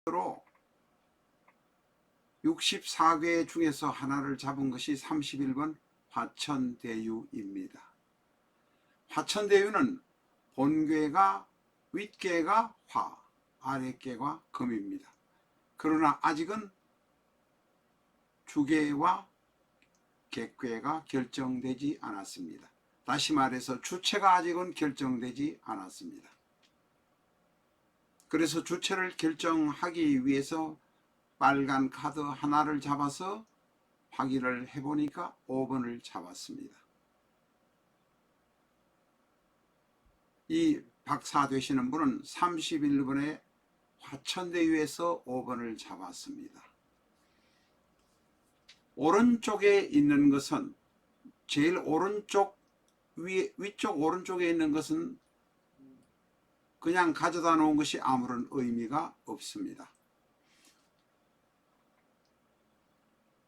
로 64괴 중에서 하나를 잡은 것이 31번 화천대유입니다. 화천대유는 본괴가 윗괴가 화, 아랫괴가 금입니다. 그러나 아직은 주괴와 객괴가 결정되지 않았습니다. 다시 말해서 주체가 아직은 결정되지 않았습니다. 그래서 주체를 결정하기 위해서 빨간 카드 하나를 잡아서 확인을 해보니까 5번을 잡았습니다. 이 박사 되시는 분은 31번에 화천대유에서 5번을 잡았습니다. 오른쪽에 있는 것은 제일 오른쪽 위쪽 오른쪽에 있는 것은 그냥 가져다 놓은 것이 아무런 의미가 없습니다.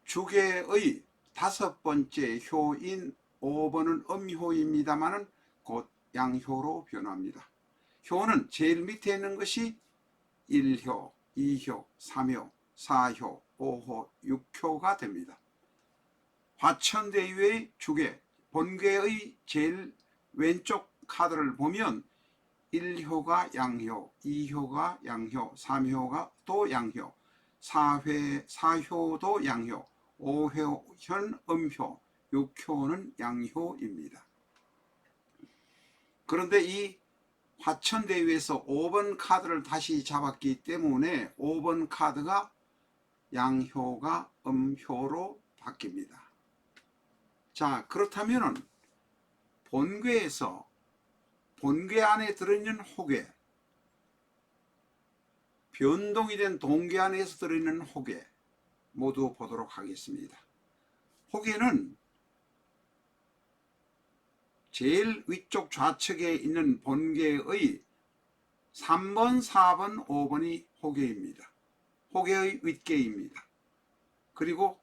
주계의 5번째 효인 5번은 음효입니다만 곧 양효로 변합니다. 효는 제일 밑에 있는 것이 1효, 2효, 3효, 4효, 5효, 6효가 됩니다. 화천대유의 주계, 본계의 제일 왼쪽 카드를 보면 1효가 양효, 2효가 양효, 3효가 또 양효, 4효도 양효, 5효는 음효, 6효는 양효입니다. 그런데 이 화천대유에서 5번 카드를 다시 잡았기 때문에 5번 카드가 양효가 음효로 바뀝니다. 자, 그렇다면 본괴에서 본괴 안에 들어있는 호괴, 변동이 된 동괴 안에서 들어있는 호괴 모두 보도록 하겠습니다. 호괴는 제일 위쪽 좌측에 있는 본괴의 3번, 4번, 5번이 호괴입니다. 호괴의 윗괴입니다. 그리고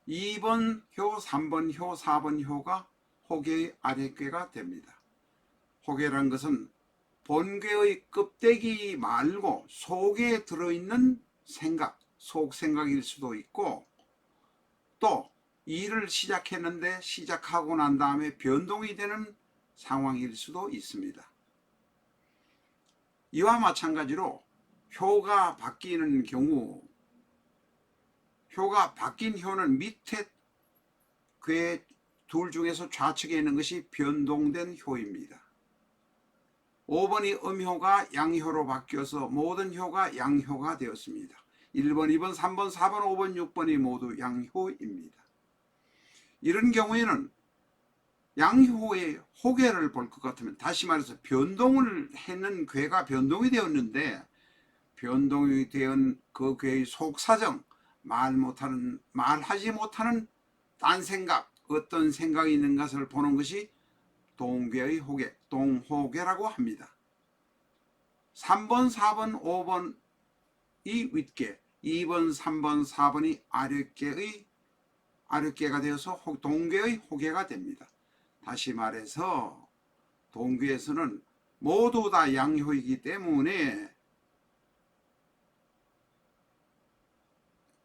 2번 효, 3번 효, 4번 효가 호괴의 아랫괴가 됩니다. 호괴란 것은 본괴의 껍데기 말고 속에 들어있는 생각, 속생각일 수도 있고 또 일을 시작했는데 시작하고 난 다음에 변동이 되는 상황일 수도 있습니다. 이와 마찬가지로 효가 바뀌는 경우 효가 바뀐 효는 밑에 괴 둘 중에서 좌측에 있는 것이 변동된 효입니다. 5번이 음효가 양효로 바뀌어서 모든 효가 양효가 되었습니다. 1번, 2번, 3번, 4번, 5번, 6번이 모두 양효입니다. 이런 경우에는 양효의 호괴를 볼 것 같으면 다시 말해서 변동을 했는 괴가 변동이 되었는데 변동이 된 그 괴의 속사정, 말하지 못하는 딴 생각, 어떤 생각이 있는 것을 보는 것이 동괴의 호괴, 동호괴라고 합니다. 3번, 4번, 5번이 윗괴, 2번, 3번, 4번이 아랫괴가 되어서 동괴의 호괴가 됩니다. 다시 말해서 동괴에서는 모두 다 양효이기 때문에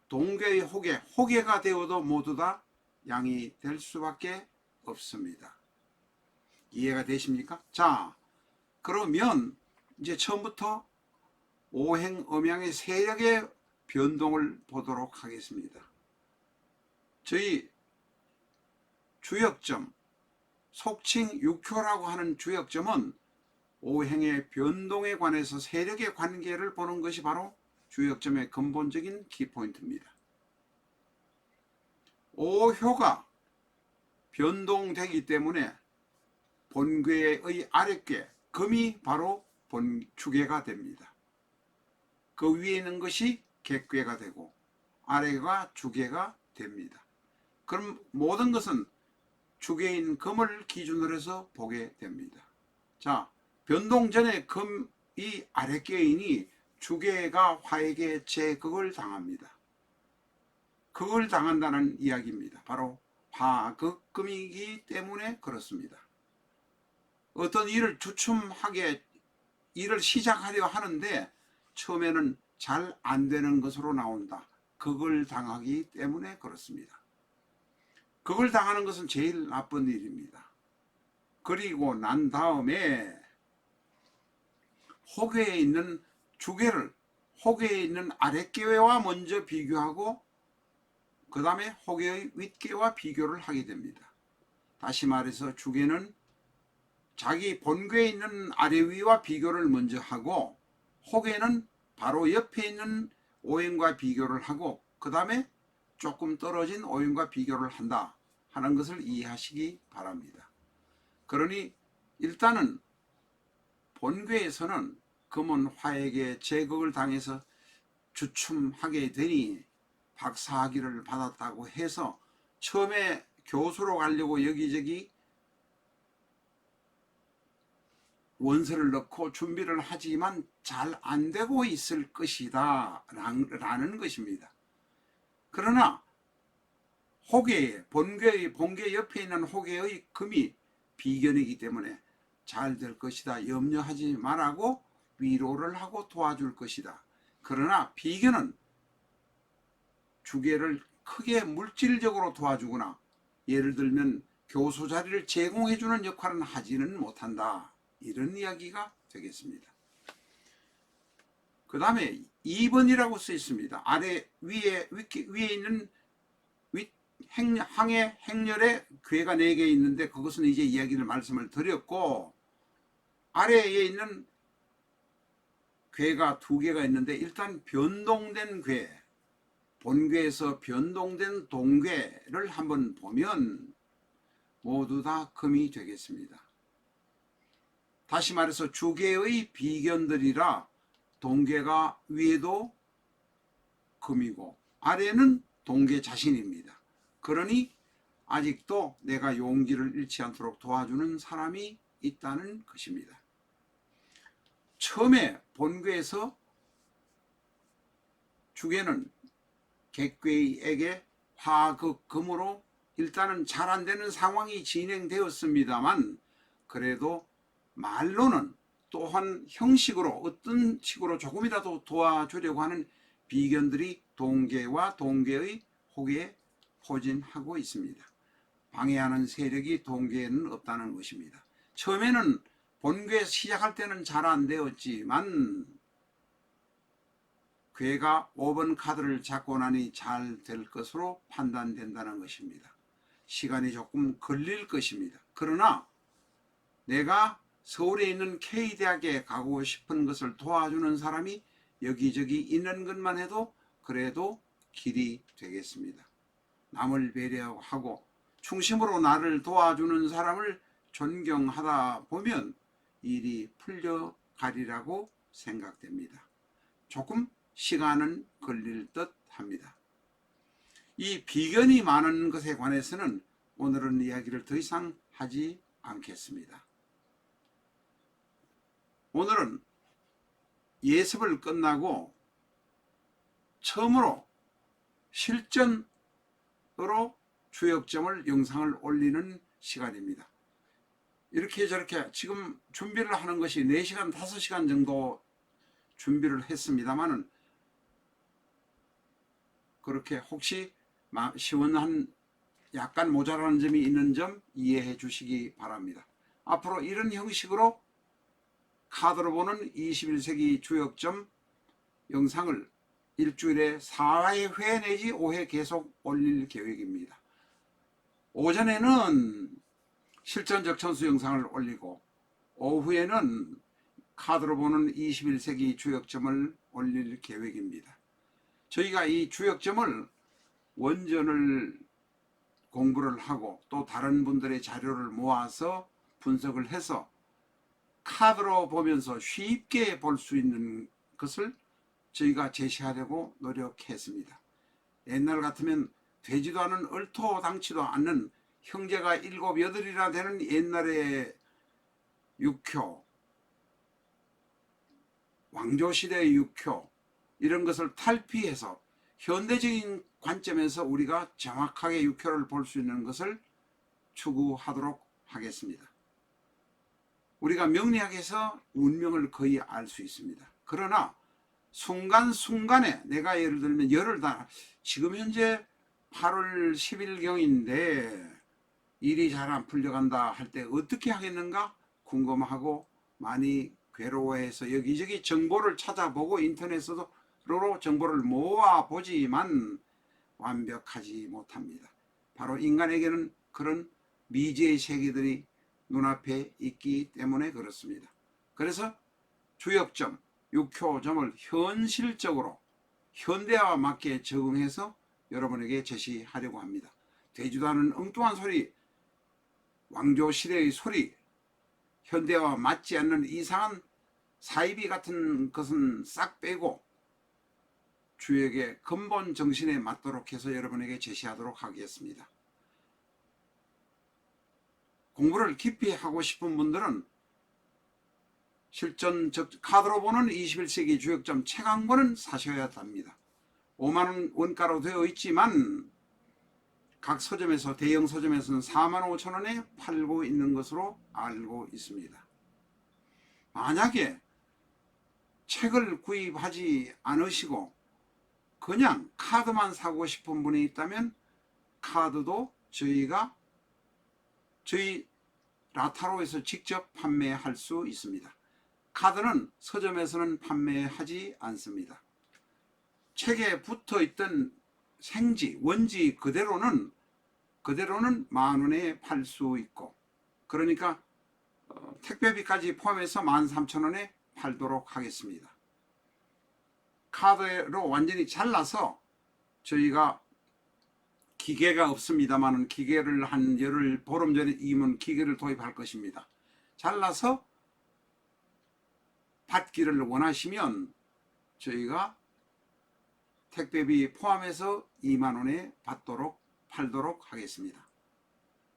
동괴의 호괴가 되어도 모두 다 양이 될 수밖에 없습니다. 이해가 되십니까? 자, 그러면 이제 처음부터 오행음양의 세력의 변동을 보도록 하겠습니다. 저희 주역점, 속칭 6효라고 하는 주역점은 오행의 변동에 관해서 세력의 관계를 보는 것이 바로 주역점의 근본적인 키포인트입니다. 오효가 변동되기 때문에 본괴의 아랫괴 금이 바로 주괴가 됩니다. 그 위에 있는 것이 객괴가 되고 아래가 주괴가 됩니다. 그럼 모든 것은 주괴인 금을 기준으로 해서 보게 됩니다. 자, 변동 전에 금이 아랫괴이니 주괴가 화에게 제극을 당합니다. 극을 당한다는 이야기입니다. 바로 화극금이기 때문에 그렇습니다. 어떤 일을 주춤하게 일을 시작하려 하는데 처음에는 잘 안 되는 것으로 나온다. 극을 당하기 때문에 그렇습니다. 극을 당하는 것은 제일 나쁜 일입니다. 그리고 난 다음에 호계에 있는 주계를 호계에 있는 아랫계와 먼저 비교하고 그 다음에 호계의 윗계와 비교를 하게 됩니다. 다시 말해서 주계는 자기 본괴에 있는 아래 위와 비교를 먼저 하고 호계는 바로 옆에 있는 오행과 비교를 하고 그 다음에 조금 떨어진 오행과 비교를 한다 하는 것을 이해하시기 바랍니다. 그러니 일단은 본괴에서는 금은 화에게 제극을 당해서 주춤하게 되니 박사학위를 받았다고 해서 처음에 교수로 가려고 여기저기 원서를 넣고 준비를 하지만 잘 안 되고 있을 것이다 라는 것입니다. 그러나 호계의 본괴 옆에 있는 호계의 금이 비견이기 때문에 잘 될 것이다 염려하지 말라고 위로를 하고 도와줄 것이다. 그러나 비견은 주계를 크게 물질적으로 도와주거나 예를 들면 교수 자리를 제공해주는 역할은 하지는 못한다. 이런 이야기가 되겠습니다. 그 다음에 2번이라고 써 있습니다. 아래 위에 있는 항해 행렬에 괴가 4개 있는데 그것은 이제 이야기를 말씀을 드렸고 아래에 있는 괴가 2개가 있는데 일단 변동된 괴 본괴에서 변동된 동괴를 한번 보면 모두 다 금이 되겠습니다. 다시 말해서 주계의 비견들이라 동괴가 위에도 금이고 아래는 동괴 자신입니다. 그러니 아직도 내가 용기를 잃지 않도록 도와주는 사람이 있다는 것입니다. 처음에 본괴에서 주계는 객괴에게 화극금으로 일단은 잘 안되는 상황이 진행되었습니다만 그래도 말로는 또한 형식으로 어떤 식으로 조금이라도 도와주려고 하는 비견들이 동괴와 동괴의 호계에 포진하고 있습니다. 방해하는 세력이 동괴에는 없다는 것입니다. 처음에는 본괴 시작할 때는 잘 안 되었지만 괴가 5번 카드를 잡고 나니 잘 될 것으로 판단된다는 것입니다. 시간이 조금 걸릴 것입니다. 그러나 내가 서울에 있는 K대학에 가고 싶은 것을 도와주는 사람이 여기저기 있는 것만 해도 그래도 길이 되겠습니다. 남을 배려하고 중심으로 나를 도와주는 사람을 존경하다 보면 일이 풀려가리라고 생각됩니다. 조금 시간은 걸릴 듯 합니다. 이 비견이 많은 것에 관해서는 오늘은 이야기를 더 이상 하지 않겠습니다. 오늘은 예습을 끝나고 처음으로 실전으로 주역점을 영상을 올리는 시간입니다. 이렇게 저렇게 지금 준비를 하는 것이 4시간 5시간 정도 준비를 했습니다만은 그렇게 혹시 시원한 약간 모자라는 점이 있는 점 이해해 주시기 바랍니다. 앞으로 이런 형식으로 카드로 보는 21세기 주역점 영상을 일주일에 4회 내지 5회 계속 올릴 계획입니다. 오전에는 실전적 천수 영상을 올리고 오후에는 카드로 보는 21세기 주역점을 올릴 계획입니다. 저희가 이 주역점을 원전을 공부를 하고 또 다른 분들의 자료를 모아서 분석을 해서 카드로 보면서 쉽게 볼 수 있는 것을 저희가 제시하려고 노력했습니다. 옛날 같으면 되지도 않은 얼토당치도 않는 형제가 7, 8이나 되는 옛날의 육효, 왕조시대의 육효 이런 것을 탈피해서 현대적인 관점에서 우리가 정확하게 육효를 볼 수 있는 것을 추구하도록 하겠습니다. 우리가 명리학에서 운명을 거의 알 수 있습니다. 그러나 순간순간에 내가 예를 들면 열흘 다 지금 현재 8월 10일경인데 일이 잘 안 풀려간다 할 때 어떻게 하겠는가 궁금하고 많이 괴로워해서 여기저기 정보를 찾아보고 인터넷으로 정보를 모아보지만 완벽하지 못합니다. 바로 인간에게는 그런 미지의 세계들이 눈앞에 있기 때문에 그렇습니다. 그래서 주역점, 육효점을 현실적으로 현대화에 맞게 적응해서 여러분에게 제시하려고 합니다. 되지도 않은 엉뚱한 소리, 왕조시대의 소리, 현대화와 맞지 않는 이상한 사이비 같은 것은 싹 빼고 주역의 근본 정신에 맞도록 해서 여러분에게 제시하도록 하겠습니다. 공부를 깊이 하고 싶은 분들은 실전 카드로 보는 21세기 주역점 책 한 권은 사셔야 합니다. 5만원 원가로 되어 있지만 각 서점에서 대형 서점에서는 45,000원에 팔고 있는 것으로 알고 있습니다. 만약에 책을 구입하지 않으시고 그냥 카드만 사고 싶은 분이 있다면 카드도 저희가 저희 라타로에서 직접 판매할 수 있습니다. 카드는 서점에서는 판매하지 않습니다. 책에 붙어있던 생지, 원지 그대로는 10,000원에 팔 수 있고 그러니까 택배비까지 포함해서 13,000원에 팔도록 하겠습니다. 카드로 완전히 잘라서 저희가 기계가 없습니다만 기계를 한 열흘 보름 전이면 기계를 도입할 것입니다. 잘라서 받기를 원하시면 저희가 택배비 포함해서 20,000원에 팔도록 하겠습니다.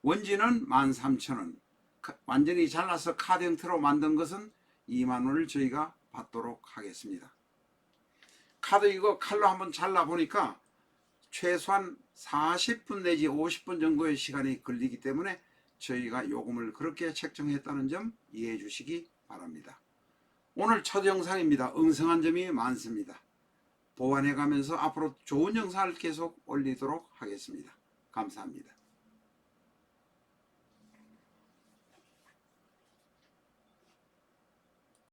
원지는 13,000원, 완전히 잘라서 카드 형태로 만든 것은 20,000원을 저희가 받도록 하겠습니다. 카드 이거 칼로 한번 잘라보니까 최소한 40분 내지 50분 정도의 시간이 걸리기 때문에 저희가 요금을 그렇게 책정했다는 점 이해해 주시기 바랍니다. 오늘 첫 영상입니다. 엉성한 점이 많습니다. 보완해 가면서 앞으로 좋은 영상을 계속 올리도록 하겠습니다. 감사합니다.